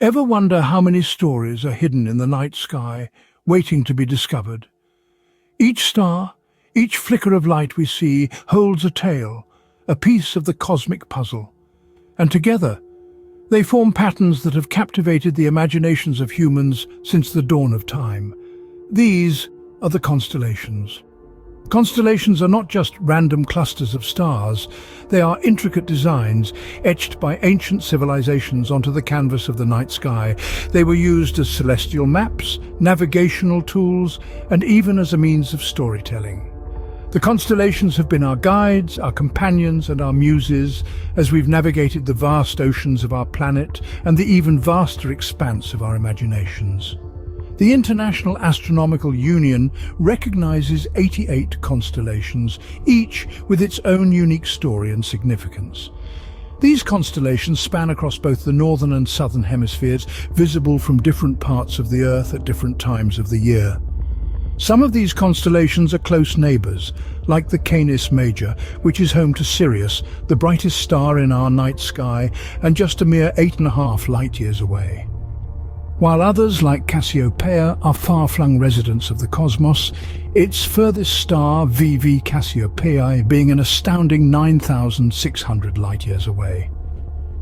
Ever wonder how many stories are hidden in the night sky, waiting to be discovered? Each star, each flicker of light we see, holds a tale, a piece of the cosmic puzzle. And together, they form patterns that have captivated the imaginations of humans since the dawn of time. These are the constellations. Constellations are not just random clusters of stars. They are intricate designs etched by ancient civilizations onto the canvas of the night sky. They were used as celestial maps, navigational tools, and even as a means of storytelling. The constellations have been our guides, our companions, and our muses as we've navigated the vast oceans of our planet and the even vaster expanse of our imaginations. The International Astronomical Union recognizes 88 constellations, each with its own unique story and significance. These constellations span across both the northern and southern hemispheres, visible from different parts of the Earth at different times of the year. Some of these constellations are close neighbors, like the Canis Major, which is home to Sirius, the brightest star in our night sky, and just a mere 8.5 light-years away. While others, like Cassiopeia, are far-flung residents of the cosmos, its furthest star, VV Cassiopeiae, being an astounding 9,600 light-years away.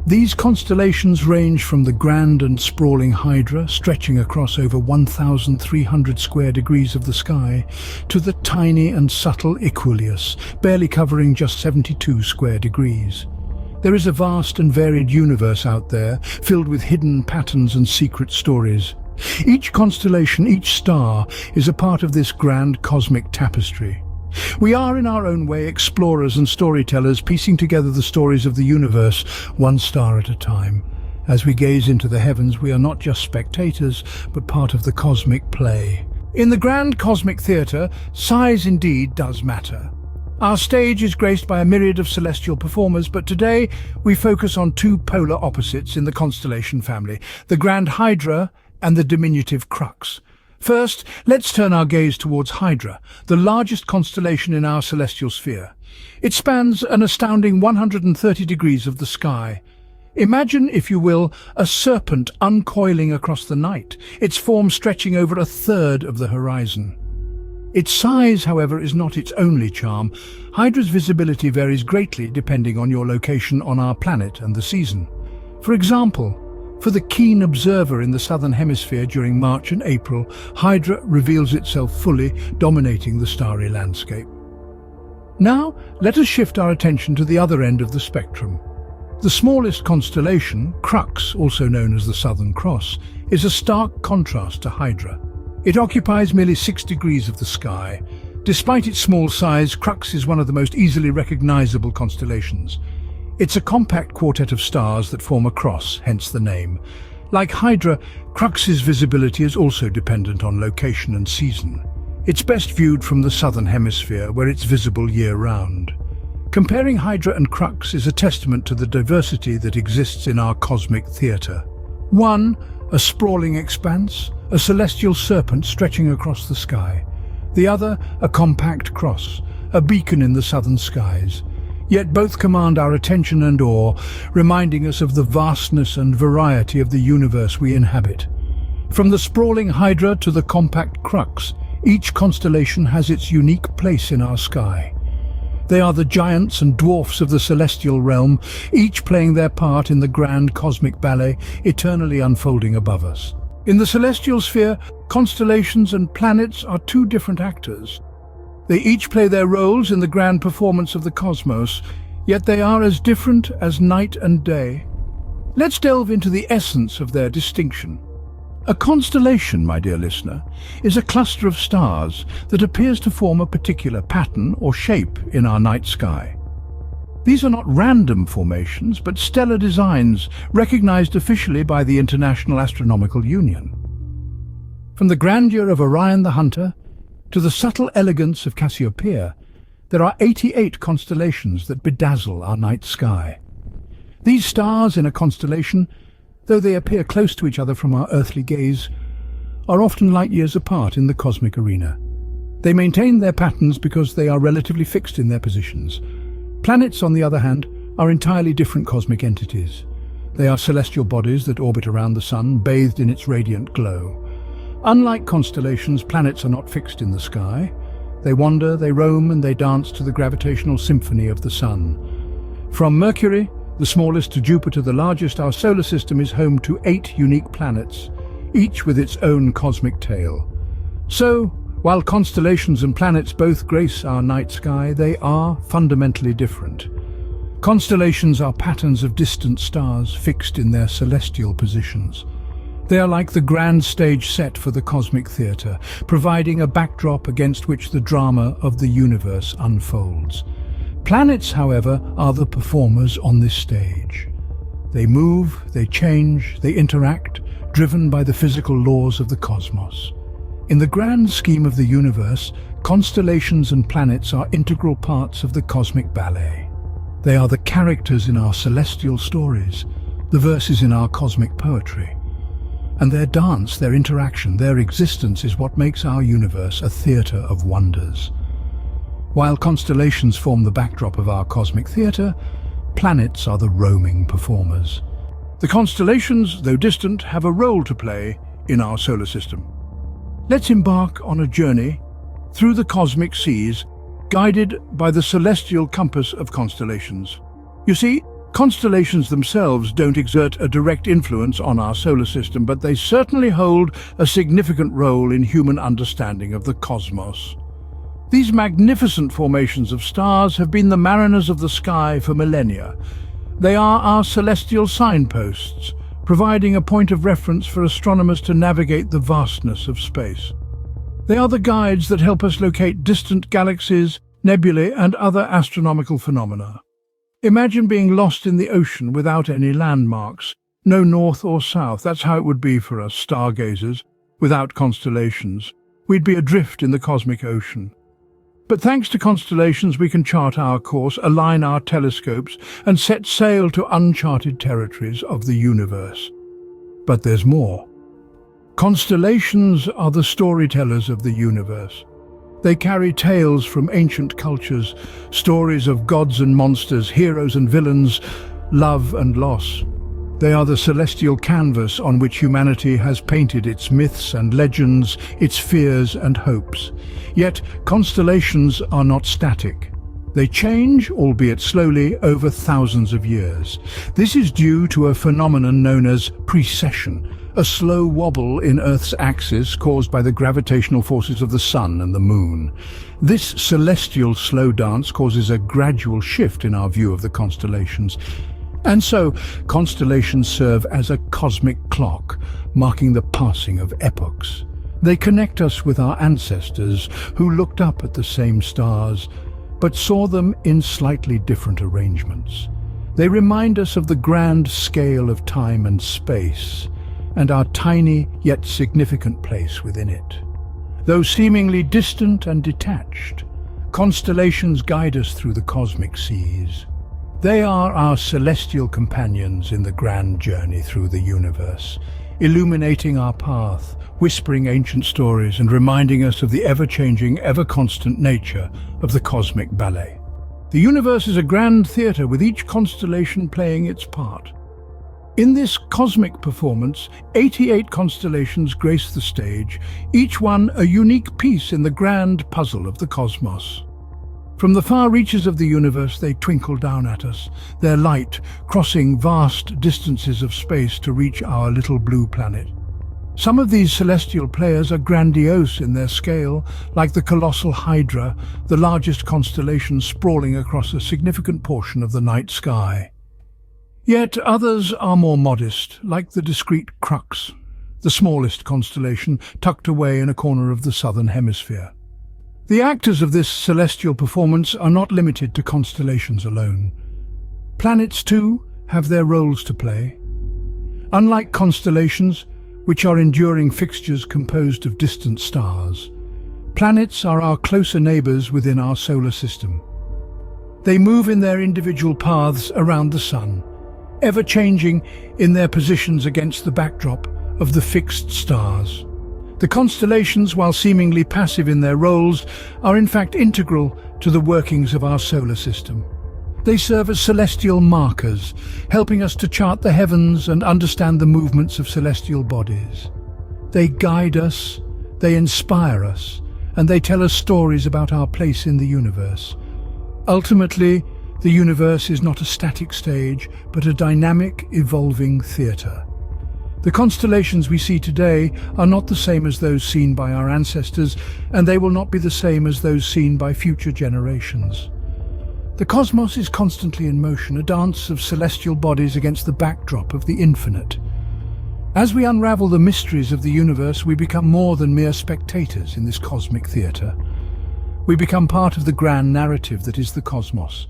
These constellations range from the grand and sprawling Hydra, stretching across over 1,300 square degrees of the sky, to the tiny and subtle Equuleus, barely covering just 72 square degrees. There is a vast and varied universe out there, filled with hidden patterns and secret stories. Each constellation, each star, is a part of this grand cosmic tapestry. We are, in our own way, explorers and storytellers, piecing together the stories of the universe, one star at a time. As we gaze into the heavens, we are not just spectators, but part of the cosmic play. In the grand cosmic theatre, size indeed does matter. Our stage is graced by a myriad of celestial performers, but today we focus on two polar opposites in the constellation family, the Grand Hydra and the diminutive Crux. First, let's turn our gaze towards Hydra, the largest constellation in our celestial sphere. It spans an astounding 130 degrees of the sky. Imagine, if you will, a serpent uncoiling across the night, its form stretching over a third of the horizon. Its size, however, is not its only charm. Hydra's visibility varies greatly depending on your location on our planet and the season. For example, for the keen observer in the southern hemisphere during March and April, Hydra reveals itself fully, dominating the starry landscape. Now, let us shift our attention to the other end of the spectrum. The smallest constellation, Crux, also known as the Southern Cross, is a stark contrast to Hydra. It occupies merely 6 degrees of the sky. Despite its small size, Crux is one of the most easily recognizable constellations. It's a compact quartet of stars that form a cross, hence the name. Like Hydra, Crux's visibility is also dependent on location and season. It's best viewed from the southern hemisphere, where it's visible year-round. Comparing Hydra and Crux is a testament to the diversity that exists in our cosmic theatre. One, a sprawling expanse, a celestial serpent stretching across the sky. The other, a compact cross, a beacon in the southern skies. Yet both command our attention and awe, reminding us of the vastness and variety of the universe we inhabit. From the sprawling Hydra to the compact Crux, each constellation has its unique place in our sky. They are the giants and dwarfs of the celestial realm, each playing their part in the grand cosmic ballet eternally unfolding above us. In the celestial sphere, constellations and planets are two different actors. They each play their roles in the grand performance of the cosmos, yet they are as different as night and day. Let's delve into the essence of their distinction. A constellation, my dear listener, is a cluster of stars that appears to form a particular pattern or shape in our night sky. These are not random formations, but stellar designs recognized officially by the International Astronomical Union. From the grandeur of Orion the Hunter to the subtle elegance of Cassiopeia, there are 88 constellations that bedazzle our night sky. These stars in a constellation, though they appear close to each other from our earthly gaze, are often light-years apart in the cosmic arena. They maintain their patterns because they are relatively fixed in their positions. Planets, on the other hand, are entirely different cosmic entities. They are celestial bodies that orbit around the sun, bathed in its radiant glow. Unlike constellations, planets are not fixed in the sky. They wander, they roam, and they dance to the gravitational symphony of the sun. From Mercury, the smallest, to Jupiter, the largest, our solar system is home to 8 unique planets, each with its own cosmic tale. So, while constellations and planets both grace our night sky, they are fundamentally different. Constellations are patterns of distant stars fixed in their celestial positions. They are like the grand stage set for the cosmic theatre, providing a backdrop against which the drama of the universe unfolds. Planets, however, are the performers on this stage. They move, they change, they interact, driven by the physical laws of the cosmos. In the grand scheme of the universe, constellations and planets are integral parts of the cosmic ballet. They are the characters in our celestial stories, the verses in our cosmic poetry. And their dance, their interaction, their existence is what makes our universe a theatre of wonders. While constellations form the backdrop of our cosmic theatre, planets are the roaming performers. The constellations, though distant, have a role to play in our solar system. Let's embark on a journey through the cosmic seas, guided by the celestial compass of constellations. You see, constellations themselves don't exert a direct influence on our solar system, but they certainly hold a significant role in human understanding of the cosmos. These magnificent formations of stars have been the mariners of the sky for millennia. They are our celestial signposts, providing a point of reference for astronomers to navigate the vastness of space. They are the guides that help us locate distant galaxies, nebulae, and other astronomical phenomena. Imagine being lost in the ocean without any landmarks, no north or south. That's how it would be for us stargazers, without constellations. We'd be adrift in the cosmic ocean. But thanks to constellations, we can chart our course, align our telescopes, and set sail to uncharted territories of the universe. But there's more. Constellations are the storytellers of the universe. They carry tales from ancient cultures, stories of gods and monsters, heroes and villains, love and loss. They are the celestial canvas on which humanity has painted its myths and legends, its fears and hopes. Yet, constellations are not static. They change, albeit slowly, over thousands of years. This is due to a phenomenon known as precession, a slow wobble in Earth's axis caused by the gravitational forces of the Sun and the Moon. This celestial slow dance causes a gradual shift in our view of the constellations. And so, constellations serve as a cosmic clock, marking the passing of epochs. They connect us with our ancestors who looked up at the same stars, but saw them in slightly different arrangements. They remind us of the grand scale of time and space, and our tiny yet significant place within it. Though seemingly distant and detached, constellations guide us through the cosmic seas. They are our celestial companions in the grand journey through the universe, illuminating our path, whispering ancient stories, and reminding us of the ever-changing, ever-constant nature of the cosmic ballet. The universe is a grand theatre with each constellation playing its part. In this cosmic performance, 88 constellations grace the stage, each one a unique piece in the grand puzzle of the cosmos. From the far reaches of the universe, they twinkle down at us, their light crossing vast distances of space to reach our little blue planet. Some of these celestial players are grandiose in their scale, like the colossal Hydra, the largest constellation sprawling across a significant portion of the night sky. Yet others are more modest, like the discreet Crux, the smallest constellation tucked away in a corner of the southern hemisphere. The actors of this celestial performance are not limited to constellations alone. Planets, too, have their roles to play. Unlike constellations, which are enduring fixtures composed of distant stars, planets are our closer neighbours within our solar system. They move in their individual paths around the Sun, ever-changing in their positions against the backdrop of the fixed stars. The constellations, while seemingly passive in their roles, are in fact integral to the workings of our solar system. They serve as celestial markers, helping us to chart the heavens and understand the movements of celestial bodies. They guide us, they inspire us, and they tell us stories about our place in the universe. Ultimately, the universe is not a static stage, but a dynamic, evolving theatre. The constellations we see today are not the same as those seen by our ancestors, and they will not be the same as those seen by future generations. The cosmos is constantly in motion, a dance of celestial bodies against the backdrop of the infinite. As we unravel the mysteries of the universe, we become more than mere spectators in this cosmic theatre. We become part of the grand narrative that is the cosmos,